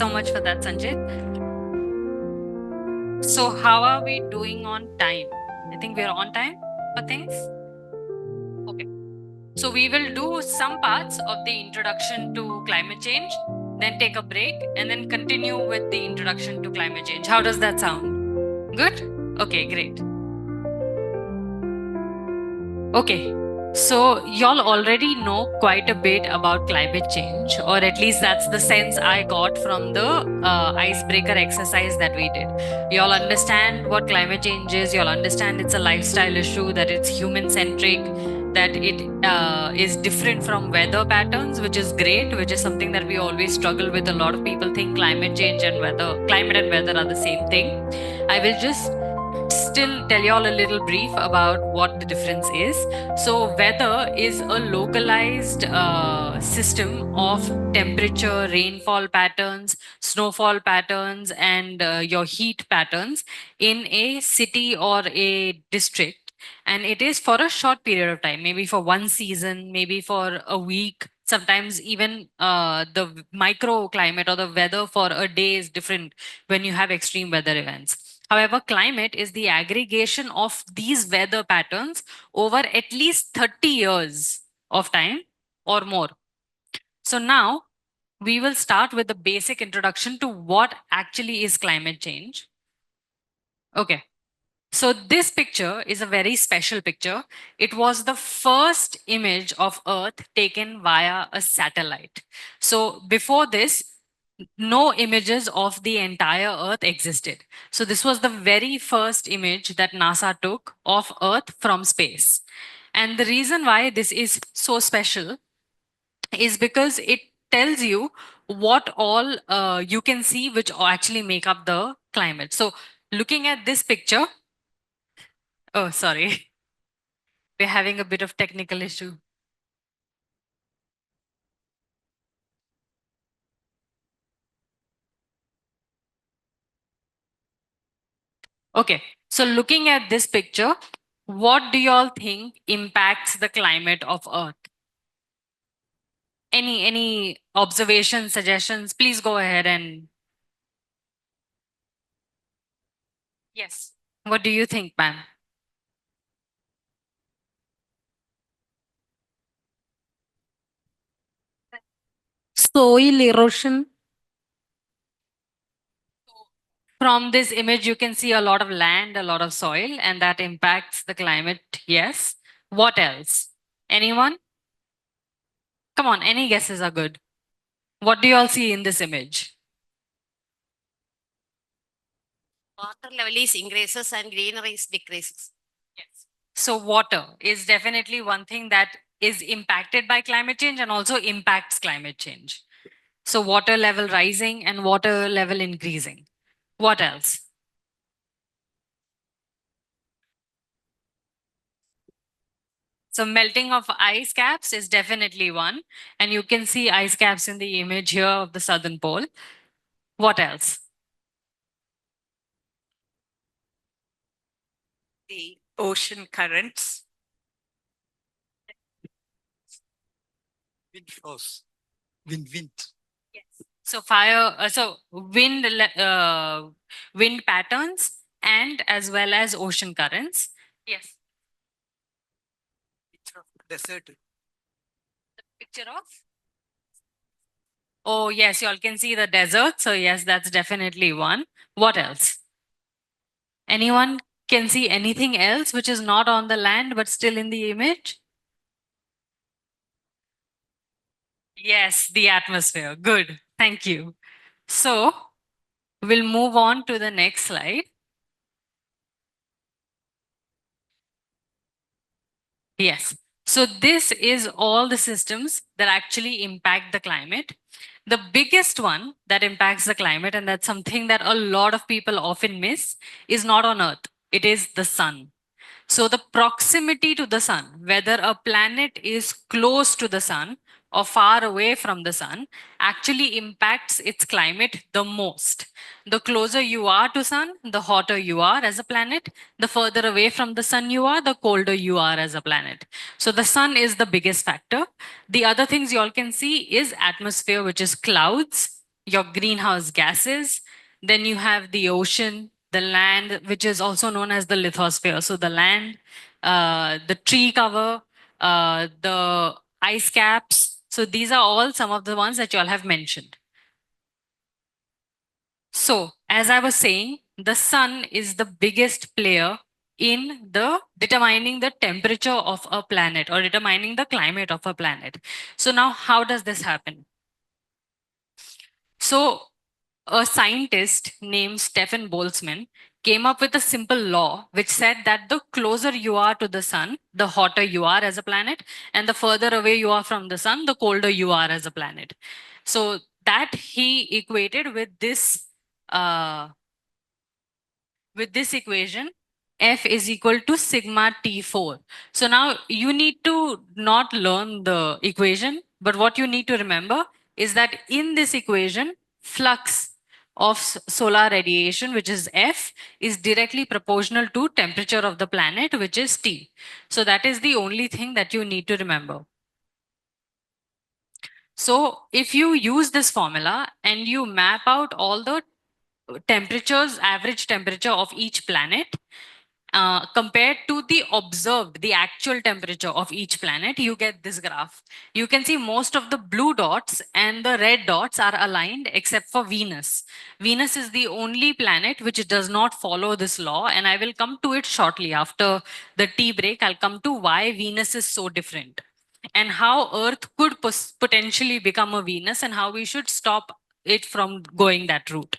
so much for that, Sanjit. So how are we doing on time? I think we're on time for things. Okay. So we will do some parts of the introduction to climate change, then take a break, and then continue with the introduction to climate change. How does that sound? Good? Okay, great. Okay. So, y'all already know quite a bit about climate change, or at least that's the sense I got from the icebreaker exercise that we did. Y'all understand what climate change is, y'all understand it's a lifestyle issue, that it's human centric, that it is different from weather patterns, which is great, which is something that we always struggle with. A lot of people think climate change and climate and weather are the same thing. I will just still tell you all a little brief about what the difference is. So, weather is a localized system of temperature, rainfall patterns, snowfall patterns, and your heat patterns in a city or a district. And it is for a short period of time, maybe for one season, maybe for a week. Sometimes even the microclimate or the weather for a day is different when you have extreme weather events. However, climate is the aggregation of these weather patterns over at least 30 years of time or more. So now we will start with the basic introduction to what actually is climate change. Okay. So this picture is a very special picture. It was the first image of Earth taken via a satellite. So before this, no images of the entire Earth existed. So this was the very first image that NASA took of Earth from space. And the reason why this is so special is because it tells you what all you can see which actually make up the climate. So looking at this picture, oh, sorry. We're having a bit of technical issue. Okay, so looking at this picture, what do you all think impacts the climate of Earth? Any observations, suggestions? Please go ahead and yes. What do you think, ma'am? Soil erosion. From this image, you can see a lot of land, a lot of soil, and that impacts the climate. Yes. What else? Anyone? Come on, any guesses are good. What do you all see in this image? Water level is increases and greenery is decreases. Yes. So water is definitely one thing that is impacted by climate change and also impacts climate change. So water level rising and water level increasing. What else? So melting of ice caps is definitely one. And you can see ice caps in the image here of the southern pole. What else? The ocean currents. Wind flows. Wind. Yes. So fire, wind patterns and as well as ocean currents. Yes. Picture of desert. The picture of? Oh, yes, you all can see the desert. So yes, that's definitely one. What else? Anyone can see anything else which is not on the land but still in the image? Yes, the atmosphere. Good. Thank you. So we'll move on to the next slide. Yes. So this is all the systems that actually impact the climate. The biggest one that impacts the climate, and that's something that a lot of people often miss, is not on Earth. It is the sun. So the proximity to the sun, whether a planet is close to the sun or far away from the sun, actually impacts its climate the most. The closer you are to sun, the hotter you are as a planet. The further away from the sun you are, the colder you are as a planet. So the sun is the biggest factor. The other things you all can see is atmosphere, which is clouds, your greenhouse gases, then you have the ocean, the land, which is also known as the lithosphere. So the land, the tree cover, the ice caps. So these are all some of the ones that you all have mentioned. So as I was saying, the sun is the biggest player in the determining the temperature of a planet or determining the climate of a planet. So now how does this happen? So a scientist named Stephen Boltzmann came up with a simple law which said that the closer you are to the sun, the hotter you are as a planet, and the further away you are from the sun, the colder you are as a planet. So that he equated with this equation, F is equal to sigma T4. So now you need to not learn the equation, but what you need to remember is that in this equation, flux of solar radiation, which is F, is directly proportional to temperature of the planet, which is T. So that is the only thing that you need to remember. So if you use this formula and you map out all the temperatures, average temperature of each planet, compared to the observed, the actual temperature of each planet, you get this graph. You can see most of the blue dots and the red dots are aligned except for Venus. Venus is the only planet which does not follow this law, and I will come to it shortly after the tea break. I'll come to why Venus is so different and how Earth could potentially become a Venus and how we should stop it from going that route.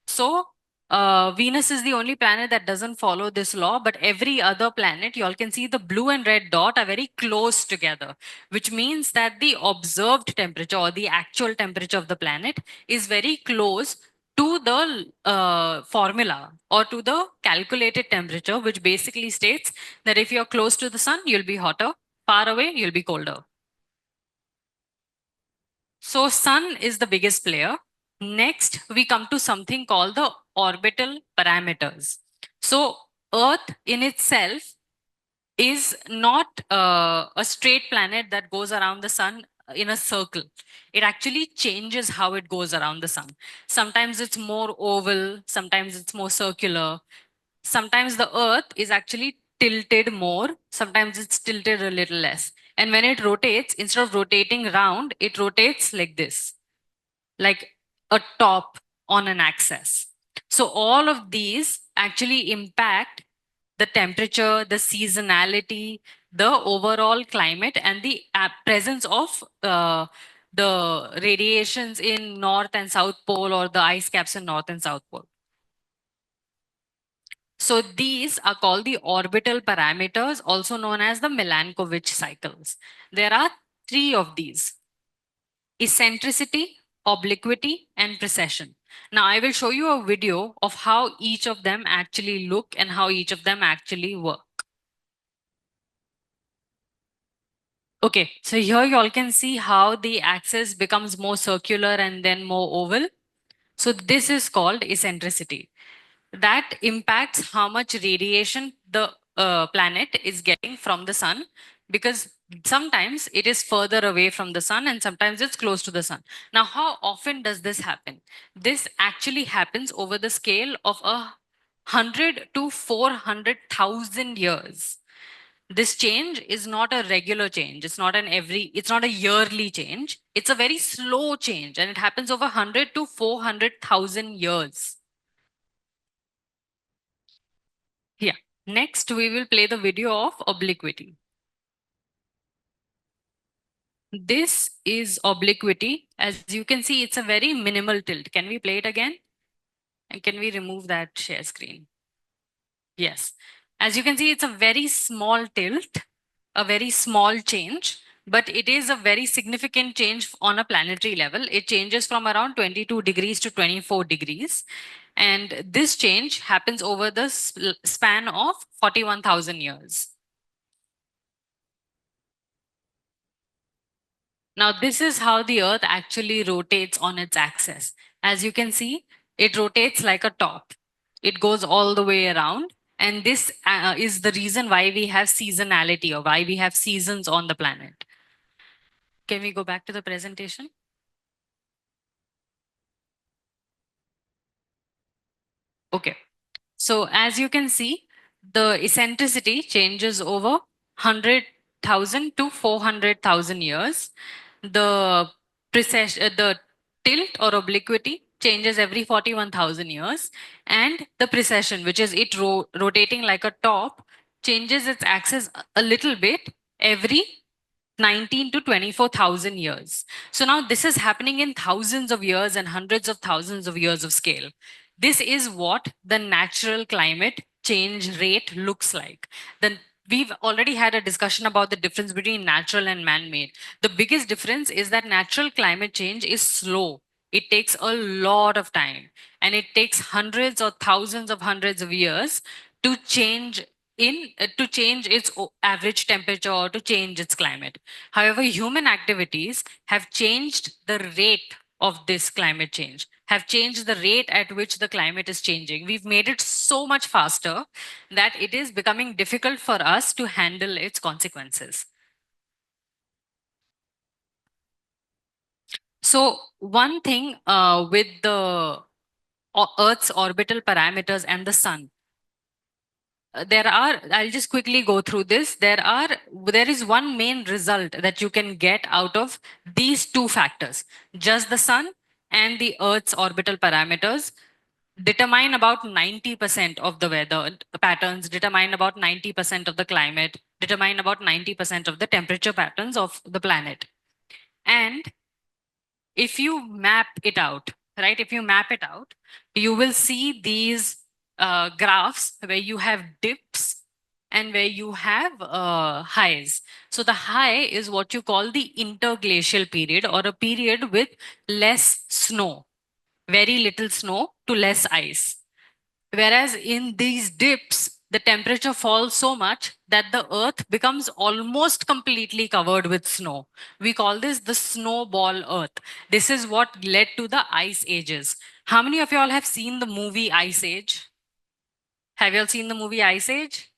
So Venus is the only planet that doesn't follow this law, but every other planet, you all can see the blue and red dot are very close together, which means that the observed temperature or the actual temperature of the planet is very close to the formula or to the calculated temperature, which basically states that if you're close to the sun, you'll be hotter, far away, you'll be colder. So sun is the biggest player. Next, we come to something called the orbital parameters. So Earth in itself is not a straight planet that goes around the sun in a circle. It actually changes how it goes around the sun. Sometimes it's more oval, sometimes it's more circular. Sometimes the Earth is actually tilted more, sometimes it's tilted a little less. And when it rotates, instead of rotating round, it rotates like this, like a top on an axis. So all of these actually impact the temperature, the seasonality, the overall climate, and the presence of the radiations in North and South Pole or the ice caps in North and South Pole. So these are called the orbital parameters, also known as the Milankovitch cycles. There are 3 of these: eccentricity, obliquity, and precession. Now I will show you a video of how each of them actually look and how each of them actually work. Okay, so here you all can see how the axis becomes more circular and then more oval. So this is called eccentricity. That impacts how much radiation the planet is getting from the sun, because sometimes it is further away from the sun and sometimes it's close to the sun. Now, how often does this happen? This actually happens over the scale of 100 to 400,000 years. This change is not a regular change. It's not a yearly change. It's a very slow change, and it happens over 100 to 400,000 years. Yeah. Next, we will play the video of obliquity. This is obliquity. As you can see, it's a very minimal tilt. Can we play it again? And can we remove that share screen? Yes. As you can see, it's a very small tilt, a very small change, but it is a very significant change on a planetary level. It changes from around 22 degrees to 24 degrees. And this change happens over the span of 41,000 years. Now, this is how the Earth actually rotates on its axis. As you can see, it rotates like a top. It goes all the way around. And this is the reason why we have seasonality, or why we have seasons on the planet. Can we go back to the presentation? Okay. So as you can see, the eccentricity changes over 100,000 to 400,000 years. The the tilt or obliquity changes every 41,000 years, and the precession, which is it rotating like a top, changes its axis a little bit every 19 to 24,000 years. So now this is happening in thousands of years and hundreds of thousands of years of scale. This is what the natural climate change rate looks like. We've already had a discussion about the difference between natural and man-made. The biggest difference is that natural climate change is slow. It takes a lot of time, and it takes hundreds or thousands of hundreds of years to change to change its average temperature or to change its climate. However, human activities have changed the rate of this climate change, have changed the rate at which the climate is changing. We've made it so much faster that it is becoming difficult for us to handle its consequences. So one thing with the Earth's orbital parameters and the sun, I'll just quickly go through this. There is one main result that you can get out of these two factors. Just the sun and the Earth's orbital parameters determine about 90% of the weather patterns, determine about 90% of the climate, determine about 90% of the temperature patterns of the planet. And if you map it out, right, if you map it out, you will see these graphs where you have dips and where you have highs. So the high is what you call the interglacial period, or a period with less snow, very little snow to less ice. Whereas in these dips, the temperature falls so much that the earth becomes almost completely covered with snow. We call this the snowball earth. This is what led to the ice ages. How many of y'all have seen the movie Ice Age? Have y'all seen the movie Ice Age?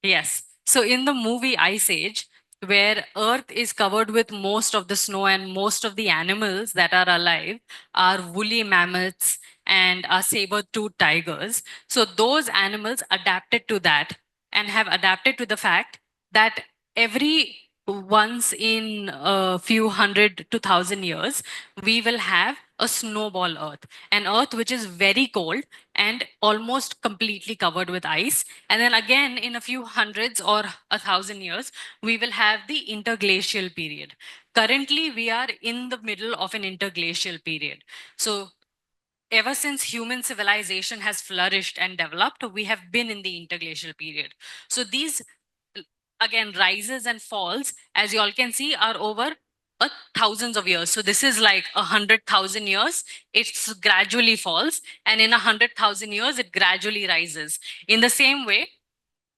Yes. So in the movie Ice Age, where Earth is covered with most of the snow and most of the animals that are alive are woolly mammoths and are saber-toothed tigers. So those animals adapted to that and have adapted to the fact that every once in a few hundred to thousand years, we will have a snowball Earth, an Earth which is very cold and almost completely covered with ice. And then again, in a few hundreds or 1,000 years, we will have the interglacial period. Currently, we are in the middle of an interglacial period. So ever since human civilization has flourished and developed, we have been in the interglacial period. So these, again, rises and falls, as you all can see, are over thousands of years. So this is like 100,000 years, it gradually falls, and in 100,000 years, it gradually rises. In the same way,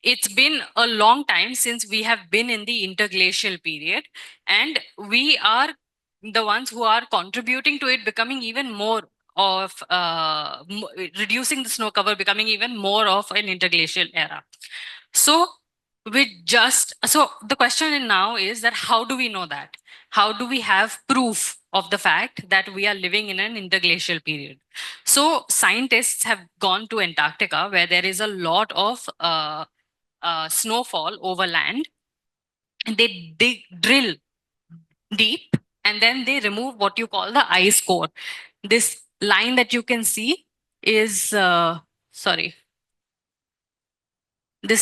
it's been a long time since we have been in the interglacial period, and we are the ones who are contributing to it becoming even more of reducing the snow cover, becoming even more of an interglacial era. So the question now is that how do we know that? How do we have proof of the fact that we are living in an interglacial period? So scientists have gone to Antarctica, where there is a lot of snowfall over land, and they drill deep, and then they remove what you call the ice core. This line that you can see is this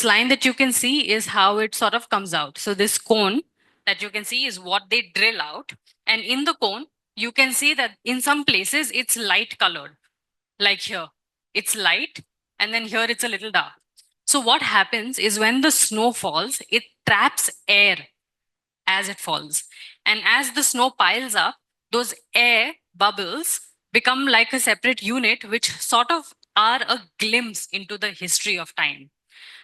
line that you can see is how it sort of comes out. So this cone that you can see is what they drill out. And in the cone, you can see that in some places it's light colored, like here. It's light, and then here it's a little dark. So what happens is when the snow falls, it traps air as it falls. And as the snow piles up, those air bubbles become like a separate unit, which sort of are a glimpse into the history of time.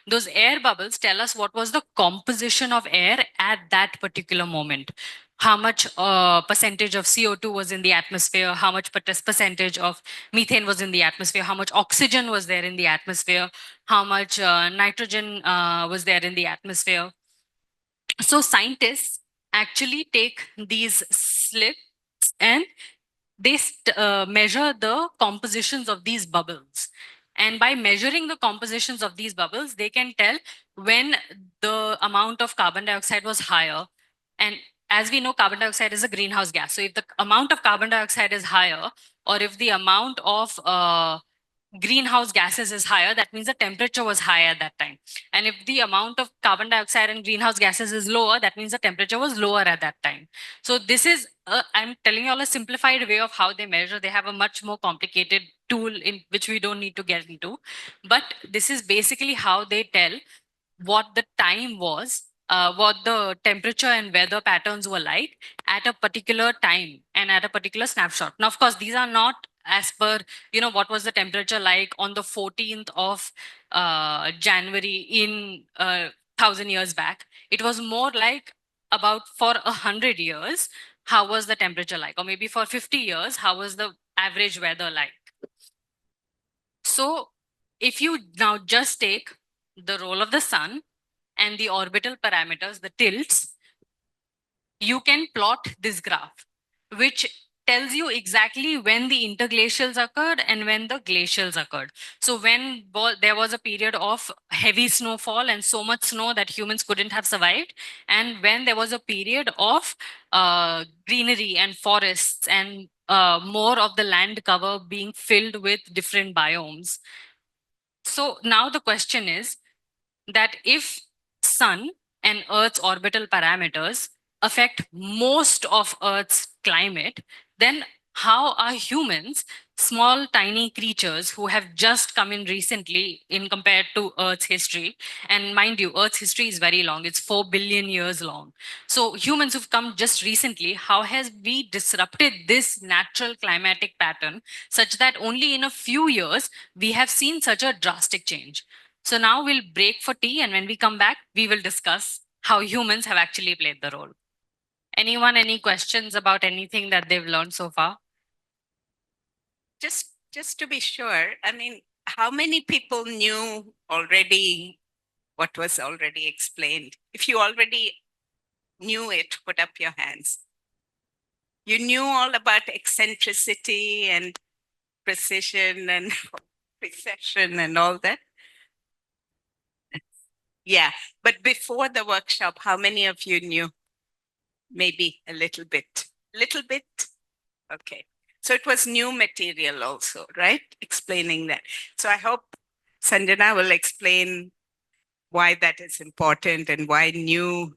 Those air bubbles tell us what was the composition of air at that particular moment. How much percentage of CO2 was in the atmosphere, how much percentage of methane was in the atmosphere, how much oxygen was there in the atmosphere, how much nitrogen was there in the atmosphere. So scientists actually take these slips and they measure the compositions of these bubbles. And by measuring the compositions of these bubbles, they can tell when the amount of carbon dioxide was higher. And as we know, carbon dioxide is a greenhouse gas. So if the amount of carbon dioxide is higher, or if the amount of greenhouse gases is higher, that means the temperature was higher at that time. And if the amount of carbon dioxide and greenhouse gases is lower, that means the temperature was lower at that time. So this is, I'm telling you all a simplified way of how they measure. They have a much more complicated tool in which we don't need to get into. But this is basically how they tell what the time was, what the temperature and weather patterns were like at a particular time and at a particular snapshot. Now, of course, these are not as per, what was the temperature like on the 14th of January in 1,000 years back. It was more like about for 100 years, how was the temperature like? Or maybe for 50 years, how was the average weather like? So if you now just take the role of the sun and the orbital parameters, the tilts, you can plot this graph, which tells you exactly when the interglacials occurred and when the glacials occurred. So when there was a period of heavy snowfall and so much snow that humans couldn't have survived, and when there was a period of greenery and forests and more of the land cover being filled with different biomes. So now the question is that if sun and Earth's orbital parameters affect most of Earth's climate, then how are humans, small tiny creatures who have just come in recently in compared to Earth's history, and mind you, Earth's history is very long, it's 4 billion years long. So humans who've come just recently, how has we disrupted this natural climatic pattern such that only in a few years we have seen such a drastic change? So now we'll break for tea, and when we come back, we will discuss how humans have actually played the role. Anyone, any questions about anything that they've learned so far? Just to be sure, I mean, how many people knew already what was already explained? If you already knew it, put up your hands. You knew all about eccentricity and precision and precession and all that? Yeah, but before the workshop, how many of you knew? Maybe a little bit. Little bit? Okay. So it was new material also, right? Explaining that. So I hope Sanjana will explain why that is important and why new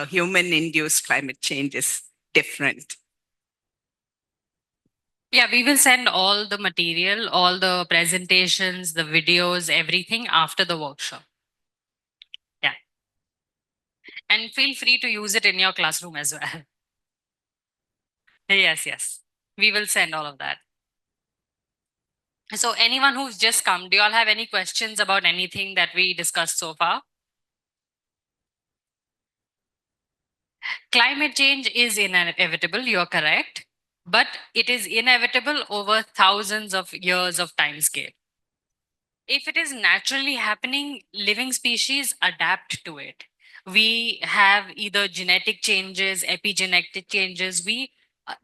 human-induced climate change is different. Yeah, we will send all the material, all the presentations, the videos, everything after the workshop. Yeah. And feel free to use it in your classroom as well. Yes, yes. We will send all of that. So anyone who's just come, do you all have any questions about anything that we discussed so far? Climate change is inevitable, you're correct, but it is inevitable over thousands of years of time scale. If it is naturally happening, living species adapt to it. We have either genetic changes, epigenetic changes. We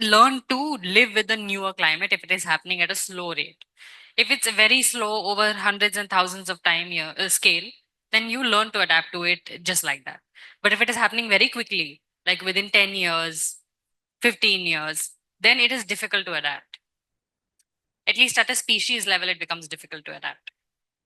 learn to live with the newer climate if it is happening at a slow rate. If it's very slow over hundreds and thousands of time scale, then you learn to adapt to it just like that. But if it is happening very quickly, like within 10 years, 15 years, then it is difficult to adapt. At least at a species level, it becomes difficult to adapt.